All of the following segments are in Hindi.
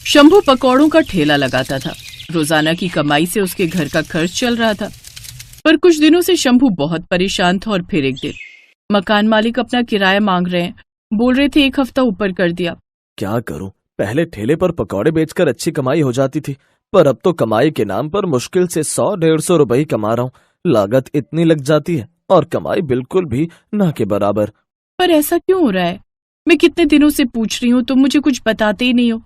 शंभू पकौड़ों का ठेला लगाता था। रोजाना की कमाई से उसके घर का खर्च चल रहा था। पर कुछ दिनों से शंभू बहुत परेशान था और फिर एक दिन मकान मालिक अपना किराया मांग रहे हैं। बोल रहे थे 1 हफ्ता ऊपर कर दिया। क्या करूं? पहले ठेले पर पकौड़े बेचकर अच्छी कमाई हो जाती थी, पर अब तो कमाई के नाम पर मुश्किल से 100-150 रुपए ही कमा रहा हूँ। लागत इतनी लग जाती है और कमाई बिल्कुल भी ना के बराबर। पर ऐसा क्यों हो रहा है? मैं कितने दिनों से पूछ रही हूँ, तुम मुझे कुछ बताते ही नहीं हो।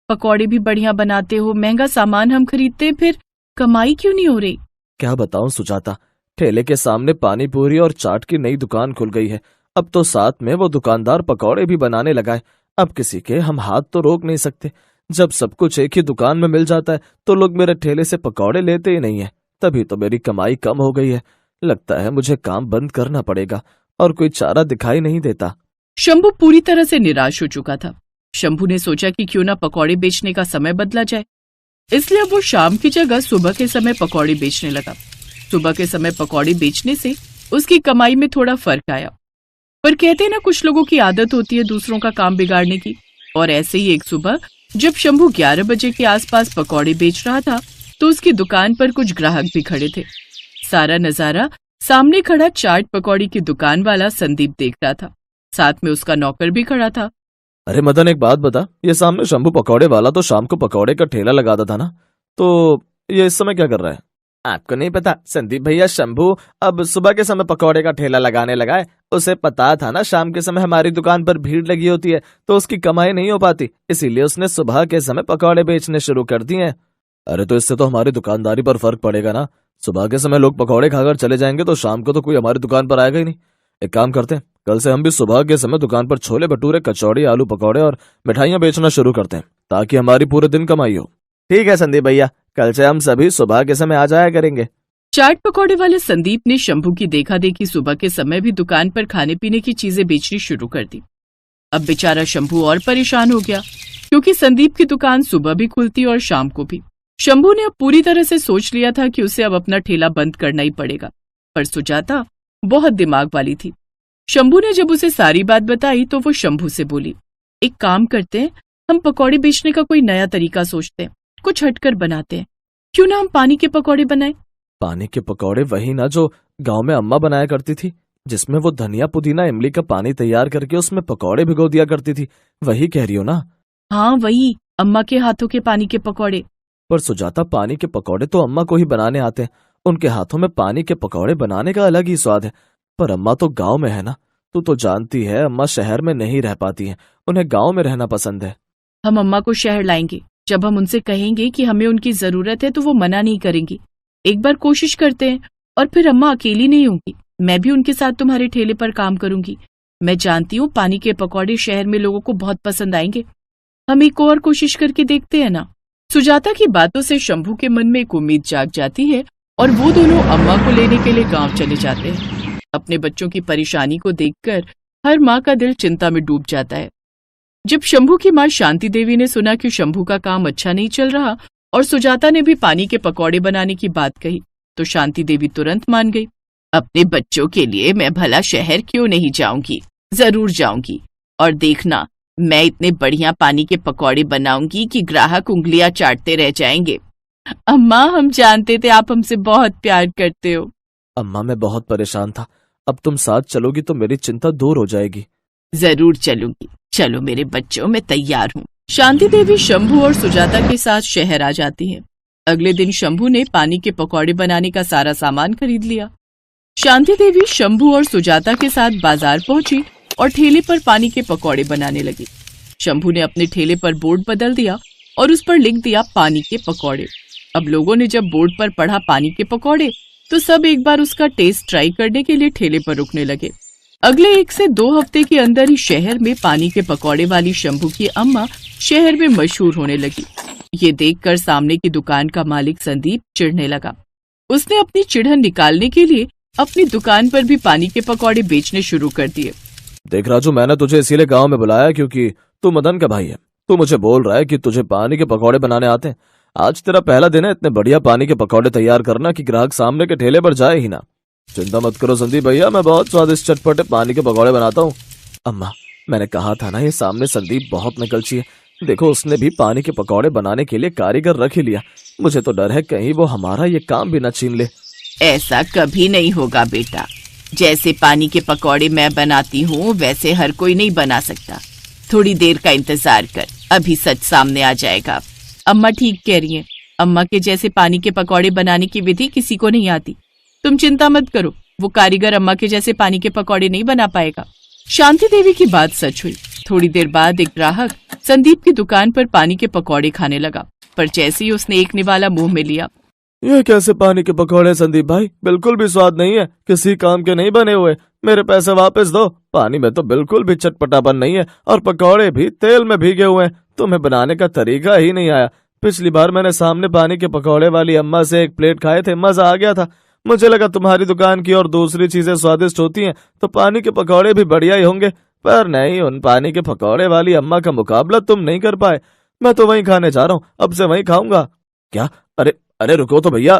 पकौड़े भी बढ़िया बनाते हो, महंगा सामान हम खरीदते हैं, फिर कमाई क्यों नहीं हो रही? क्या बताऊं सुजाता, ठेले के सामने पानी पूरी और चाट की नई दुकान खुल गई है। अब तो साथ में वो दुकानदार पकौड़े भी बनाने लगा है। अब किसी के हम हाथ तो रोक नहीं सकते। जब सब कुछ एक ही दुकान में मिल जाता है तो लोग मेरे ठेले से पकौड़े लेते ही नहीं है। तभी तो मेरी कमाई कम हो गई है। लगता है मुझे काम बंद करना पड़ेगा और कोई चारा दिखाई नहीं देता। शंभू पूरी तरह से निराश हो चुका था। शंभू ने सोचा कि क्यों ना पकौड़े बेचने का समय बदला जाए। इसलिए वो शाम की जगह सुबह के समय पकौड़े बेचने लगा। सुबह के समय पकौड़े बेचने से उसकी कमाई में थोड़ा फर्क आया। पर कहते हैं ना, कुछ लोगों की आदत होती है दूसरों का काम बिगाड़ने की। और ऐसे ही एक सुबह जब शंभू 11 बजे के आसपास पकौड़े बेच रहा था तो उसकी दुकान पर कुछ ग्राहक भी खड़े थे। सारा नजारा सामने खड़ा चाट पकौड़ी की दुकान वाला संदीप देख रहा था। साथ में उसका नौकर भी खड़ा था। अरे मदन, एक बात बता, ये सामने शंभू पकौड़े वाला तो शाम को पकौड़े का ठेला लगाता था ना, तो ये इस समय क्या कर रहा है? आपको नहीं पता संदीप भैया, शंभू अब सुबह के समय पकौड़े का ठेला लगाने लगा है। उसे पता था ना शाम के समय हमारी दुकान पर भीड़ लगी होती है तो उसकी कमाई नहीं हो पाती, इसीलिए उसने सुबह के समय पकौड़े बेचने शुरू कर दिए हैं। अरे तो इससे तो हमारी दुकानदारी पर फर्क पड़ेगा ना। सुबह के समय लोग पकौड़े खाकर चले जाएंगे तो शाम को तो कोई हमारी दुकान पर आएगा ही नहीं। एक काम करते हैं, कल से हम भी सुबह के समय दुकान पर छोले भटूरे, कचौड़ी, आलू पकौड़े और मिठाइयाँ बेचना शुरू करते हैं ताकि हमारी पूरे दिन कमाई हो। ठीक है संदीप भैया, कल से हम सभी सुबह के समय आ जाया करेंगे। चाट पकौड़े वाले संदीप ने शंभू की देखा देखी सुबह के समय भी दुकान पर खाने पीने की चीजें बेचनी शुरू कर दी। अब बेचारा शंभू और परेशान हो गया, क्योंकि संदीप की दुकान सुबह भी खुलती और शाम को भी। शंभू ने अब पूरी तरह से सोच लिया था कि उसे अब अपना ठेला बंद करना ही पड़ेगा। पर सुजाता बहुत दिमाग वाली थी। शंभू ने जब उसे सारी बात बताई तो वो शंभू से बोली, एक काम करते हैं, हम पकौड़े बेचने का कोई नया तरीका सोचते हैं, कुछ हटकर बनाते हैं। क्यों ना हम पानी के पकौड़े बनाएं? पानी के पकौड़े? वही ना जो गांव में अम्मा बनाया करती थी, जिसमें वो धनिया, पुदीना, इमली का पानी तैयार करके उसमें पकौड़े भिगो दिया करती थी, वही कह रही हो ना? हाँ वही, अम्मा के हाथों के पानी के पकौड़े। पर सुजाता, पानी के पकौड़े तो अम्मा को ही बनाने आते हैं। उनके हाथों में पानी के पकौड़े बनाने का अलग ही स्वाद है। पर अम्मा तो गांव में है ना, तू तो जानती है अम्मा शहर में नहीं रह पाती हैं, उन्हें गांव में रहना पसंद है। हम अम्मा को शहर लाएंगे। जब हम उनसे कहेंगे कि हमें उनकी जरूरत है तो वो मना नहीं करेंगी। एक बार कोशिश करते हैं, और फिर अम्मा अकेली नहीं होंगी, मैं भी उनके साथ तुम्हारे ठेले पर काम करूंगी। मैं जानती हूँ पानी के पकौड़े शहर में लोगों को बहुत पसंद आएंगे। हम एक और कोशिश करके देखते हैं ना। सुजाता की बातों से शंभू के मन में एक उम्मीद जाग जाती है और वो दोनों अम्मा को लेने के लिए गांव चले जाते हैं। अपने बच्चों की परेशानी को देखकर हर माँ का दिल चिंता में डूब जाता है। जब शंभू की माँ शांति देवी ने सुना कि शंभू का काम अच्छा नहीं चल रहा और सुजाता ने भी पानी के पकौड़े बनाने की बात कही, तो शांति देवी तुरंत मान गई। अपने बच्चों के लिए मैं भला शहर क्यों नहीं जाऊंगी, जरूर जाऊंगी। और देखना, मैं इतने बढ़िया पानी के पकौड़े बनाऊंगी कि ग्राहक उंगलियां चाटते रह जाएंगे। अम्मा, हम जानते थे आप हमसे बहुत प्यार करते हो। अम्मा, मैं बहुत परेशान था, अब तुम साथ चलोगी तो मेरी चिंता दूर हो जाएगी। जरूर चलूंगी, चलो मेरे बच्चों, मैं तैयार हूँ। शांति देवी शंभू और सुजाता के साथ शहर आ जाती है। अगले दिन शंभू ने पानी के पकौड़े बनाने का सारा सामान खरीद लिया। शांति देवी शंभू और सुजाता के साथ बाजार पहुंची और ठेले पर पानी के पकौड़े बनाने लगी। शंभू ने अपने ठेले पर बोर्ड बदल दिया और उस पर लिख दिया पानी के पकौड़े। अब लोगों ने जब बोर्ड पर पढ़ा पानी के पकौड़े तो सब एक बार उसका टेस्ट ट्राई करने के लिए ठेले पर रुकने लगे। अगले 1 से 2 हफ्ते के अंदर ही शहर में पानी के पकौड़े वाली शंभू की अम्मा शहर में मशहूर होने लगी। ये देखकर सामने की दुकान का मालिक संदीप चिढ़ने लगा। उसने अपनी चिढ़न निकालने के लिए अपनी दुकान पर भी पानी के पकौड़े बेचने शुरू कर दिए। देख राजू, मैंने तुझे इसीलिए गांव में बुलाया क्योंकि तू मदन का भाई है। तू मुझे बोल रहा है कि तुझे पानी के पकौड़े बनाने आते हैं। आज तेरा पहला दिन है इतने बढ़िया पानी के पकौड़े तैयार करना कि ग्राहक सामने के ठेले पर जाए ही ना। चिंता मत करो संदीप भैया, मैं बहुत स्वादिष्ट चटपटे पानी के पकौड़े बनाता हूँ। अम्मा, मैंने कहा था ना, ये सामने संदीप बहुत नकलची है, देखो उसने भी पानी के पकौड़े बनाने के लिए कारीगर रख ही लिया। मुझे तो डर है कहीं वो हमारा ये काम भी न छीन ले। ऐसा कभी नहीं होगा बेटा। जैसे पानी के पकौड़े मैं बनाती हूँ वैसे हर कोई नहीं बना सकता। थोड़ी देर का इंतजार कर, अभी सच सामने आ जाएगा। अम्मा ठीक कह रही हैं। अम्मा के जैसे पानी के पकौड़े बनाने की विधि किसी को नहीं आती। तुम चिंता मत करो, वो कारीगर अम्मा के जैसे पानी के पकौड़े नहीं बना पाएगा। शांति देवी की बात सच हुई। थोड़ी देर बाद एक ग्राहक संदीप की दुकान पर पानी के पकौड़े खाने लगा, पर जैसे ही उसने एक निवाला मुंह में लिया, ये कैसे पानी के पकौड़े संदीप भाई, बिल्कुल भी स्वाद नहीं है, किसी काम के नहीं बने हुए, मेरे पैसे वापस दो। पानी में तो बिल्कुल भी चटपटापन नहीं है और पकौड़े भी तेल में भीगे हुए हैं। तुम्हें बनाने का तरीका ही नहीं आया। पिछली बार मैंने सामने पानी के पकौड़े वाली अम्मा से एक प्लेट खाए थे, मजा आ गया था। मुझे लगा तुम्हारी दुकान की और दूसरी चीजें स्वादिष्ट होती हैं तो पानी के पकौड़े भी बढ़िया ही होंगे, पर नहीं, उन पानी के पकौड़े वाली अम्मा का मुकाबला तुम नहीं कर पाए। मैं तो वहीं खाने जा रहा हूँ, अब से वहीं खाऊंगा। क्या? अरे अरे रुको तो भैया।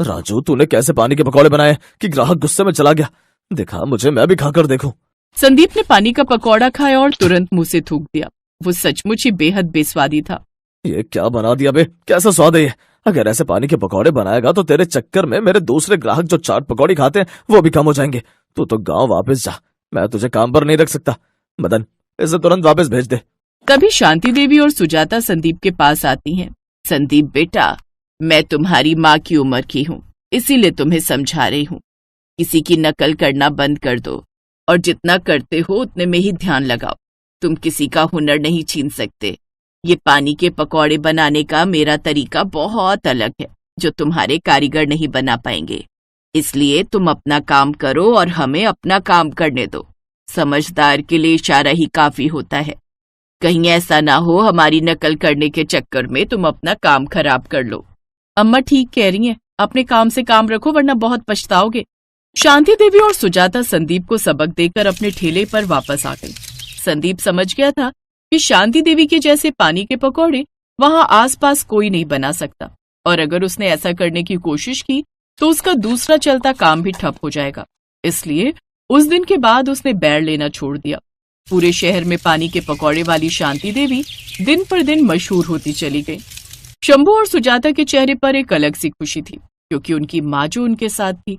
राजू, तूने कैसे पानी के पकौड़े बनाए कि ग्राहक गुस्से में चला गया? दिखा मुझे, मैं भी खाकर देखूं। संदीप ने पानी का पकौड़ा खाया और तुरंत मुंह से थूक दिया। वो सचमुच ही बेहद बेस्वादी था। ये क्या बना दिया बे, कैसा स्वाद है ये? अगर ऐसे पानी के पकौड़े बनाएगा तो तेरे चक्कर में मेरे दूसरे ग्राहक जो चाट पकौड़ी खाते हैं वो भी कम हो जाएंगे। तू तो गांव वापस जा, मैं तुझे काम पर नहीं रख सकता। मदन, इसे तुरंत वापस भेज दे। तभी शांति देवी और सुजाता संदीप के पास आती हैं। संदीप बेटा, मैं तुम्हारी माँ की उम्र की हूँ, इसीलिए तुम्हें समझा रही हूँ। किसी की नकल करना बंद कर दो और जितना करते हो उतने में ही ध्यान लगाओ। तुम किसी का हुनर नहीं छीन सकते। ये पानी के पकौड़े बनाने का मेरा तरीका बहुत अलग है जो तुम्हारे कारीगर नहीं बना पाएंगे। इसलिए तुम अपना काम करो और हमें अपना काम करने दो। समझदार के लिए इशारा ही काफी होता है। कहीं ऐसा ना हो हमारी नकल करने के चक्कर में तुम अपना काम खराब कर लो। अम्मा ठीक कह रही हैं, अपने काम से काम रखो वरना बहुत पछताओगे। शांति देवी और सुजाता संदीप को सबक देकर अपने ठेले पर वापस आ गई। संदीप समझ गया था कि शांति देवी के जैसे पानी के पकौड़े वहां आसपास कोई नहीं बना सकता, और अगर उसने ऐसा करने की कोशिश की तो उसका दूसरा चलता काम भी ठप हो जाएगा। इसलिए उस दिन के बाद उसने बैर लेना छोड़ दिया। पूरे शहर में पानी के पकौड़े वाली शांति देवी दिन पर दिन मशहूर होती चली गई। शंभू और सुजाता के चेहरे पर एक अलग सी खुशी थी, क्योंकि उनकी माँ जो उनके साथ थी।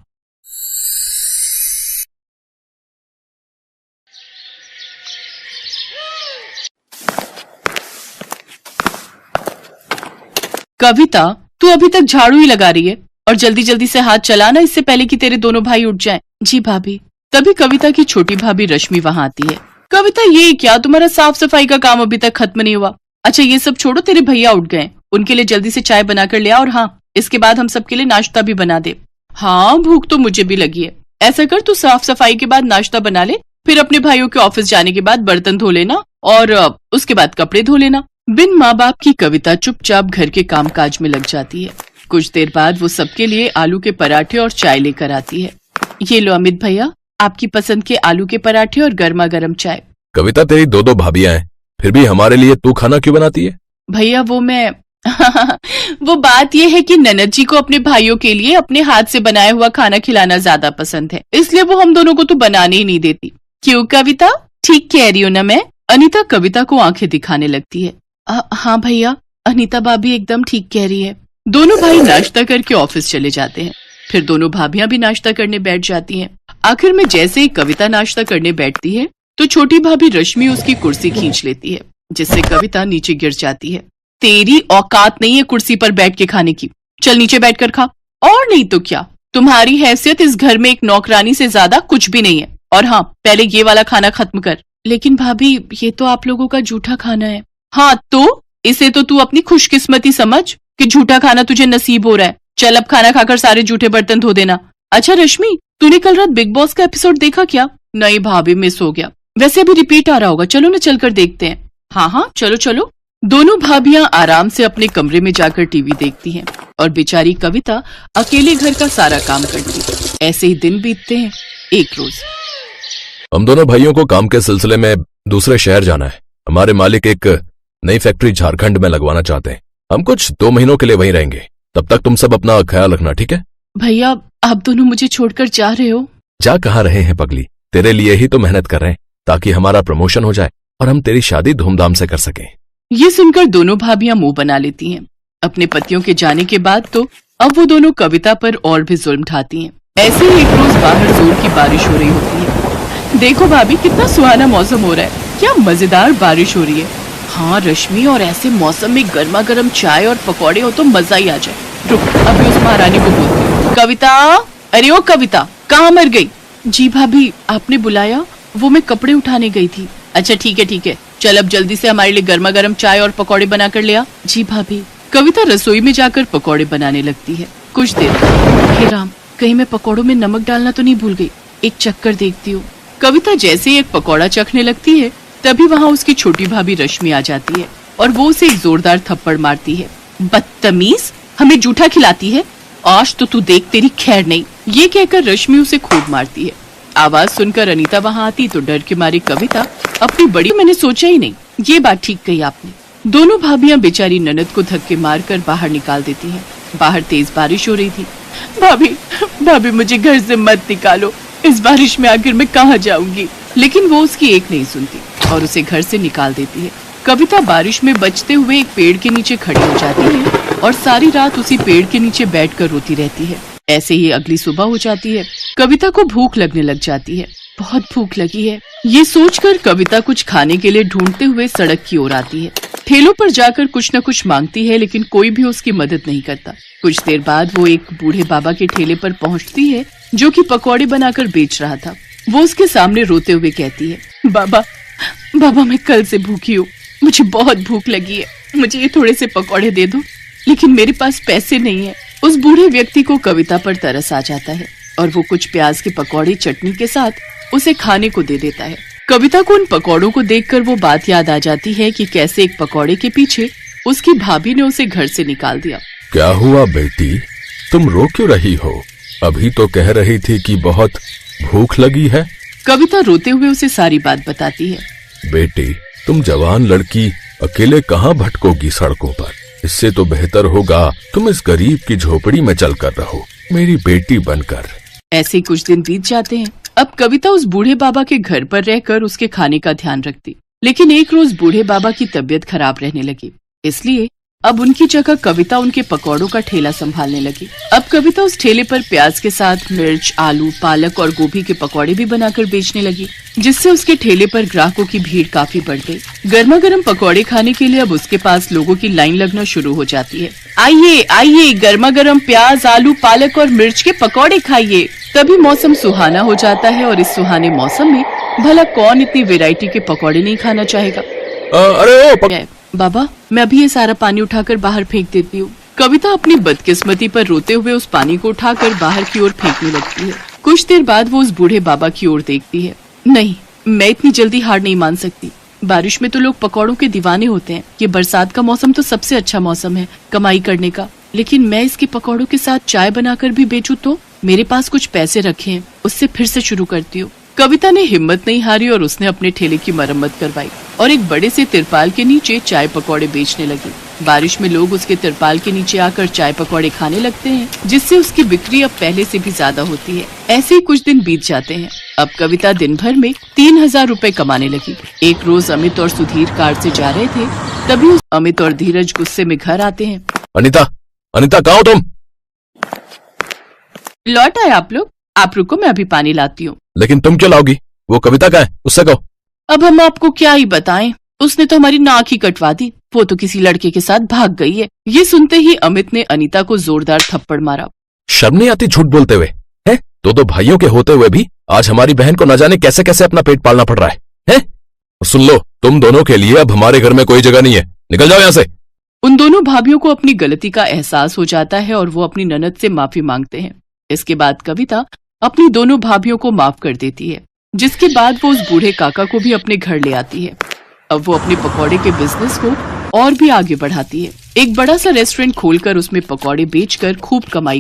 कविता, तू अभी तक झाड़ू ही लगा रही है और जल्दी जल्दी से हाथ चलाना, इससे पहले कि तेरे दोनों भाई उठ जाएं। जी भाभी। तभी कविता की छोटी भाभी रश्मि वहां आती है। कविता, ये क्या, तुम्हारा साफ सफाई का काम अभी तक खत्म नहीं हुआ? अच्छा ये सब छोड़ो, तेरे भैया उठ गए, उनके लिए जल्दी से चाय बनाकर ले आ, और हाँ, इसके बाद हम सबके लिए नाश्ता भी बना दे। हाँ, भूख तो मुझे भी लगी है। ऐसा कर, तू साफ सफाई के बाद नाश्ता बना ले, फिर अपने भाइयों के ऑफिस जाने के बाद बर्तन धो लेना और उसके बाद कपड़े धो लेना। बिन माँ बाप की कविता चुपचाप घर के कामकाज में लग जाती है। कुछ देर बाद वो सबके लिए आलू के पराठे और चाय लेकर आती है। ये लो अमित भैया, आपकी पसंद के आलू के पराठे और गर्मा गर्म चाय। कविता, तेरी दो भाभियां हैं, फिर भी हमारे लिए तू खाना क्यों बनाती है? भैया वो मैं वो बात ये है कि ननद जी को अपने भाइयों के लिए अपने हाथ से बनाया हुआ खाना खिलाना ज्यादा पसंद है, इसलिए वो हम दोनों को तो बनाने ही नहीं देती। क्यों कविता, ठीक कह रही हूँ ना मैं? अनीता कविता को आंखें दिखाने लगती है। हाँ भैया, अनीता भाभी एकदम ठीक कह रही है। दोनों भाई नाश्ता करके ऑफिस चले जाते हैं। फिर दोनों भाभियां भी नाश्ता करने बैठ जाती हैं। आखिर में जैसे ही कविता नाश्ता करने बैठती है तो छोटी भाभी रश्मि उसकी कुर्सी खींच लेती है, जिससे कविता नीचे गिर जाती है। तेरी औकात नहीं है कुर्सी पर बैठ के खाने की, चल नीचे बैठकर खा। और नहीं तो क्या, तुम्हारी हैसियत इस घर में एक नौकरानी से ज्यादा कुछ भी नहीं है। और हाँ, पहले ये वाला खाना खत्म कर। लेकिन भाभी, ये तो आप लोगों का जूठा खाना है। हाँ तो इसे तो तू अपनी खुशकिस्मती समझ कि झूठा खाना तुझे नसीब हो रहा है। चल अब खाना खाकर सारे जूठे बर्तन धो देना। अच्छा रश्मि, तूने कल रात बिग बॉस का एपिसोड देखा क्या? नहीं भाभी, मिस हो गया। वैसे अभी रिपीट आ रहा होगा, चलो ना चलकर देखते हैं। हाँ हाँ चलो चलो। दोनों भाभियां आराम से अपने कमरे में जाकर टीवी देखती हैं और बेचारी कविता अकेले घर का सारा काम करती है। ऐसे ही दिन बीतते हैं। एक रोज हम दोनों भाइयों को काम के सिलसिले में दूसरे शहर जाना है। हमारे मालिक एक नई फैक्ट्री झारखंड में लगवाना चाहते हैं। हम कुछ 2 महीनों के लिए वहीं रहेंगे। तब तक तुम सब अपना ख्याल रखना, ठीक है? भैया, आप दोनों मुझे छोड़कर जा रहे हो? जा कहाँ रहे हैं पगली, तेरे लिए ही तो मेहनत कर रहे हैं ताकि हमारा प्रमोशन हो जाए और हम तेरी शादी धूमधाम से कर सकें। ये सुनकर दोनों भाभियां मुंह बना लेती हैं। अपने पतियों के जाने के बाद तो अब वो दोनों कविता पर और भी जुल्म ढाती हैं। ऐसे ही एक रोज बाहर जोर की बारिश हो रही होती है। देखो भाभी, कितना सुहाना मौसम हो रहा है, क्या मजेदार बारिश हो रही है। हाँ रश्मि, और ऐसे मौसम में गर्मा गर्म चाय और पकौड़े हो तो मजा ही आ जाए। रुक, अभी उस महारानी को बोलती हूँ। कविता, अरे ओ कविता, कहाँ मर गई? जी भाभी, आपने बुलाया? वो मैं कपड़े उठाने गई थी। अच्छा ठीक है, चल अब जल्दी से हमारे लिए गर्मा गर्म चाय और पकौड़े बना कर ले आ। जी भाभी। कविता रसोई में जाकर पकौड़े बनाने लगती है। कुछ देर, हे राम, कहीं मैं पकौड़ों में नमक डालना तो नहीं भूल गई, एक चक्कर देखती हूँ। कविता जैसे ही एक पकौड़ा चखने लगती है तभी वहाँ उसकी छोटी भाभी रश्मि आ जाती है और वो उसे एक जोरदार थप्पड़ मारती है। बदतमीज, हमें जूठा खिलाती है, आज तो तू देख तेरी खैर नहीं। ये कहकर रश्मि उसे खूब मारती है। आवाज सुनकर अनीता वहाँ आती तो डर के मारी कविता अपनी बड़ी, मैंने सोचा ही नहीं, ये बात ठीक कही आपने। दोनों भाभियां बेचारी ननद को धक्के मारकर बाहर निकाल देती हैं। बाहर तेज बारिश हो रही थी। भाभी मुझे घर से मत निकालो, इस बारिश में आखिर मैं कहाँ जाऊंगी। लेकिन वो उसकी एक नहीं सुनती और उसे घर से निकाल देती है। कविता बारिश में बचते हुए एक पेड़ के नीचे खड़ी हो जाती है और सारी रात उसी पेड़ के नीचे बैठकर रोती रहती है। ऐसे ही अगली सुबह हो जाती है। कविता को भूख लगने लग जाती है। बहुत भूख लगी है, ये सोचकर कविता कुछ खाने के लिए ढूंढते हुए सड़क की ओर आती है। ठेलों पर जाकर कुछ न कुछ मांगती है लेकिन कोई भी उसकी मदद नहीं करता। कुछ देर बाद वो एक बूढ़े बाबा के ठेले पर पहुंचती है जो कि पकौड़े बनाकर बेच रहा था। वो उसके सामने रोते हुए कहती है, बाबा मैं कल से भूखी हूँ, मुझे बहुत भूख लगी है, मुझे ये थोड़े से पकौड़े दे दो, लेकिन मेरे पास पैसे नहीं है। उस बूढ़े व्यक्ति को कविता पर तरस आ जाता है और वो कुछ प्याज के पकौड़े चटनी के साथ उसे खाने को दे देता है। कविता को उन पकौड़ों को देखकर वो बात याद आ जाती है कि कैसे एक पकौड़े के पीछे उसकी भाभी ने उसे घर से निकाल दिया। क्या हुआ बेटी, तुम रो क्यों रही हो? अभी तो कह रही थी कि बहुत भूख लगी है। कविता रोते हुए उसे सारी बात बताती है। बेटी, तुम जवान लड़की अकेले कहाँ भटकोगी सड़कों पर? इससे तो बेहतर होगा तुम इस गरीब की झोपड़ी में चलकर रहो, मेरी बेटी बनकर। ऐसे ही कुछ दिन बीत जाते हैं। अब कविता उस बूढ़े बाबा के घर पर रहकर उसके खाने का ध्यान रखती, लेकिन एक रोज बूढ़े बाबा की तबीयत खराब रहने लगी, इसलिए अब उनकी जगह कविता उनके पकौड़ों का ठेला संभालने लगी। अब कविता उस ठेले पर प्याज के साथ मिर्च, आलू, पालक और गोभी के पकौड़े भी बनाकर बेचने लगी, जिससे उसके ठेले पर ग्राहकों की भीड़ काफी बढ़ गई। गर्मा गर्म पकौड़े खाने के लिए अब उसके पास लोगों की लाइन लगना शुरू हो जाती है। आइए आइए, गर्मा गर्म प्याज, आलू, पालक और मिर्च के पकौड़े खाइए। तभी मौसम सुहाना हो जाता है और इस सुहाने मौसम में भला कौन इतनी वैरायटी के पकौड़े नहीं खाना चाहेगा। अरे बाबा, मैं अभी ये सारा पानी उठाकर बाहर फेंक देती हूँ। कविता अपनी बदकिस्मती पर रोते हुए उस पानी को उठाकर बाहर की ओर फेंकने लगती है। कुछ देर बाद वो उस बूढ़े बाबा की ओर देखती है। नहीं, मैं इतनी जल्दी हार नहीं मान सकती। बारिश में तो लोग पकौड़ों के दीवाने होते हैं। ये बरसात का मौसम तो सबसे अच्छा मौसम है कमाई करने का, लेकिन मैं इसके पकौड़ों के साथ चाय बनाकर भी बेचूं तो? मेरे पास कुछ पैसे रखे हैं, उससे फिर से शुरू करती हूँ। कविता ने हिम्मत नहीं हारी और उसने अपने ठेले की मरम्मत करवाई और एक बड़े से तिरपाल के नीचे चाय पकौड़े बेचने लगी। बारिश में लोग उसके तिरपाल के नीचे आकर चाय पकौड़े खाने लगते हैं, जिससे उसकी बिक्री अब पहले से भी ज्यादा होती है। ऐसे ही कुछ दिन बीत जाते हैं। अब कविता दिन भर में 3000 रुपए कमाने लगी। एक रोज अमित और सुधीर कार से जा रहे थे, तभी अमित और धीरज गुस्से में घर आते हैं। अनीता, कहाँ हो तुम? लौट आए आप लोग? आप रुको, मैं अभी पानी लाती हूँ। लेकिन तुम क्यों लाओगी? वो कविता कहाँ है, उससे कहो। अब हम आपको क्या ही बताएं, उसने तो हमारी नाक ही कटवा दी। वो तो किसी लड़के के साथ भाग गई है। ये सुनते ही अमित ने अनीता को जोरदार थप्पड़ मारा। शर्म नहीं आती झूठ बोलते हुए? हैं? दो भाइयों के होते हुए भी आज हमारी बहन को न जाने कैसे कैसे अपना पेट पालना पड़ रहा है, हैं? सुन लो, तुम दोनों के लिए अब हमारे घर में कोई जगह नहीं है, निकल जाओ यहाँ से। उन दोनों भाभियों को अपनी गलती का एहसास हो जाता है और वो अपनी ननद से माफी मांगते हैं। इसके बाद कविता अपनी दोनों भाभियों को माफ कर देती है, जिसके बाद वो उस बूढ़े काका को भी अपने घर ले आती है। अब वो अपने पकौड़े के बिजनेस को और भी आगे बढ़ाती है। एक बड़ा सा रेस्टोरेंट खोलकर उसमें पकौड़े बेचकर खूब कमाई